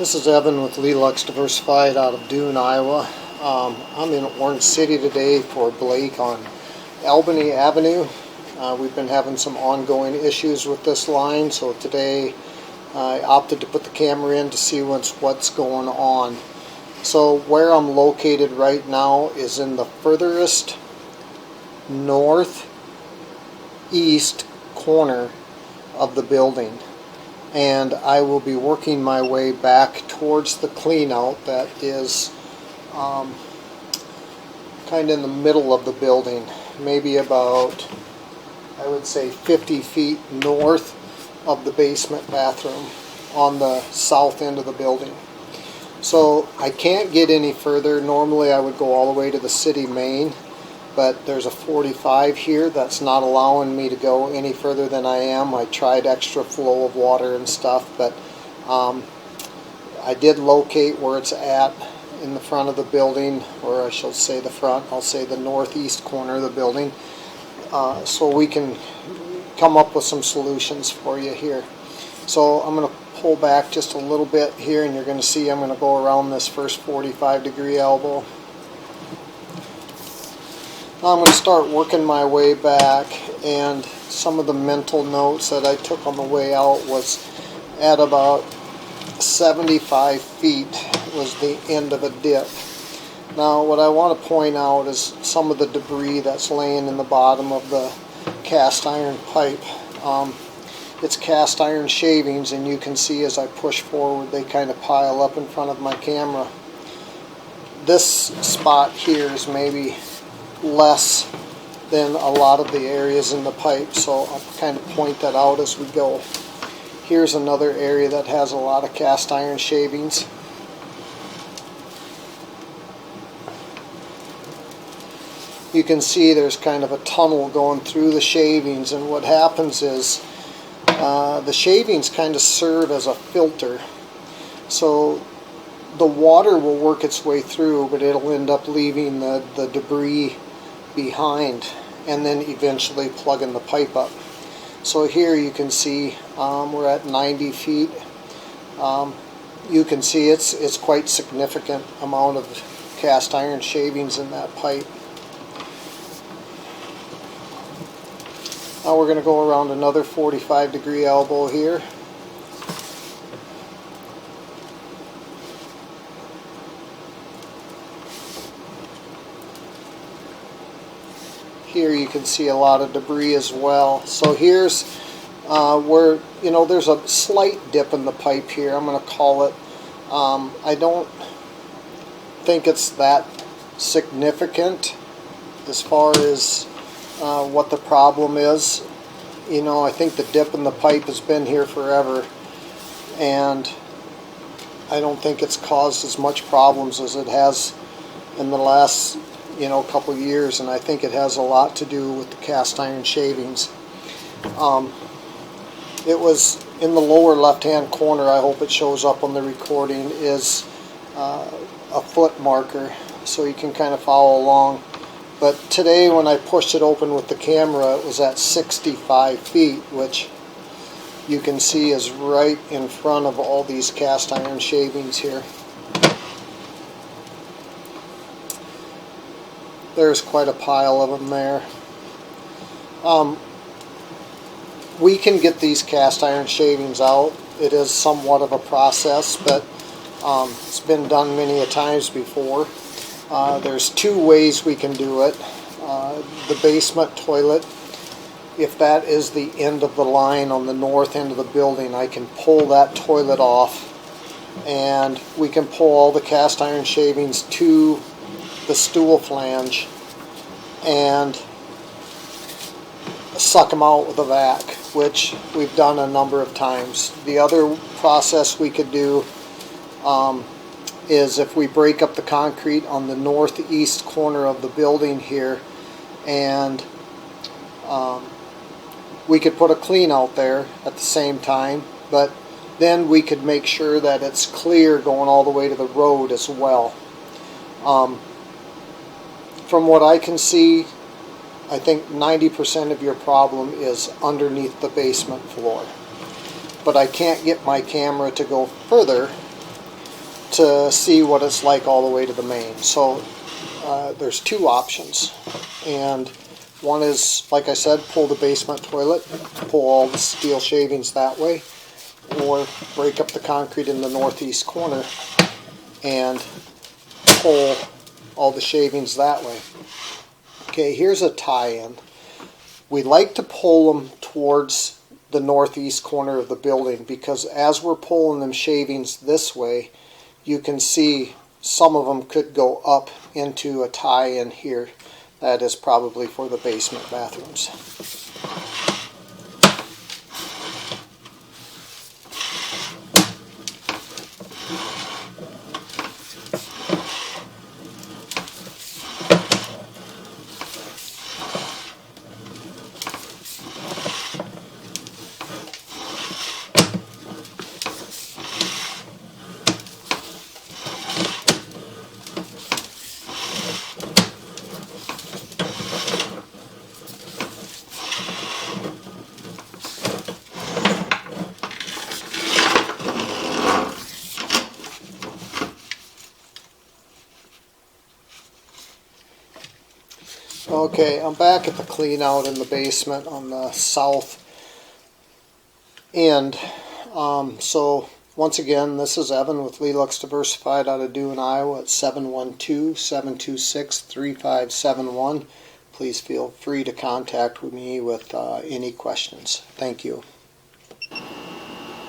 This is Evan with Lelux Diversified out of Dune, Iowa. I'm in Orange City today for Blake on Albany Avenue. We've been having some ongoing issues with this line, so today I opted to put the camera in to see what's going on. So where I'm located right now is in the furthest northeast corner of the building, and I will be working my way back towards the clean out that is kind of in the middle of the building, maybe about, I would say, 50 feet north of the basement bathroom on the south end of the building. So I can't get any further. Normally I would go all the way to the city main, but there's a 45 here that's not allowing me to go any further than I am. I tried extra flow of water and stuff, but I did locate where it's at in the front of the building, or I shall say the front, I'll say the northeast corner of the building, so we can come up with some solutions for you here. So I'm going to pull back just a little bit here, and you're going to see I'm going to go around this first 45-degree elbow. Now I'm going to start working my way back, and some of the mental notes that I took on the way out was at about 75 feet was the end of a dip. Now what I want to point out is some of the debris that's laying in the bottom of the cast iron pipe. It's cast iron shavings, and you can see as I push forward they kind of pile up in front of my camera. This spot here is maybe less than a lot of the areas in the pipe, so I'll kind of point that out as we go. Here's another area that has a lot of cast iron shavings. You can see there's kind of a tunnel going through the shavings, and what happens is the shavings kind of serve as a filter, so the water will work its way through, but it'll end up leaving the debris behind and then eventually plugging the pipe up. So here you can see we're at 90 feet. You can see it's quite significant amount of cast iron shavings in that pipe. Now we're going to go around another 45-degree elbow here. Here you can see a lot of debris as well. So here's where, there's a slight dip in the pipe here. I'm going to call it. I don't think it's that significant as far as what the problem is. I think the dip in the pipe has been here forever, and I don't think it's caused as much problems as it has in the last couple of years, and I think it has a lot to do with the cast iron shavings. It was in the lower left hand corner, I hope it shows up on the recording, is a foot marker, so you can kind of follow along. But today when I pushed it open with the camera, it was at 65 feet, which you can see is right in front of all these cast iron shavings here. There's quite a pile of them there. We can get these cast iron shavings out. It is somewhat of a process, but it's been done many a times before. There's two ways we can do it. The basement toilet, if that is the end of the line on the north end of the building, I can pull that toilet off, and we can pull all the cast iron shavings to the stool flange and suck them out with a vac, which we've done a number of times. The other process we could do is if we break up the concrete on the northeast corner of the building here, and we could put a clean out there at the same time, but then we could make sure that it's clear going all the way to the road as well. From what I can see, I think 90% of your problem is underneath the basement floor. But I can't get my camera to go further to see what it's like all the way to the main. So there's two options, and one is, like I said, pull the basement toilet, pull all the steel shavings that way, or break up the concrete in the northeast corner and pull all the shavings that way. Okay, here's a tie-in. We like to pull them towards the northeast corner of the building because as we're pulling them shavings this way, you can see some of them could go up into a tie-in here. That is probably for the basement bathrooms. Okay, I'm back at the clean out in the basement on the south end. So once again, this is Evan with Lelux Diversified out of Doon, Iowa at 712-726-3571. Please feel free to contact me with any questions. Thank you.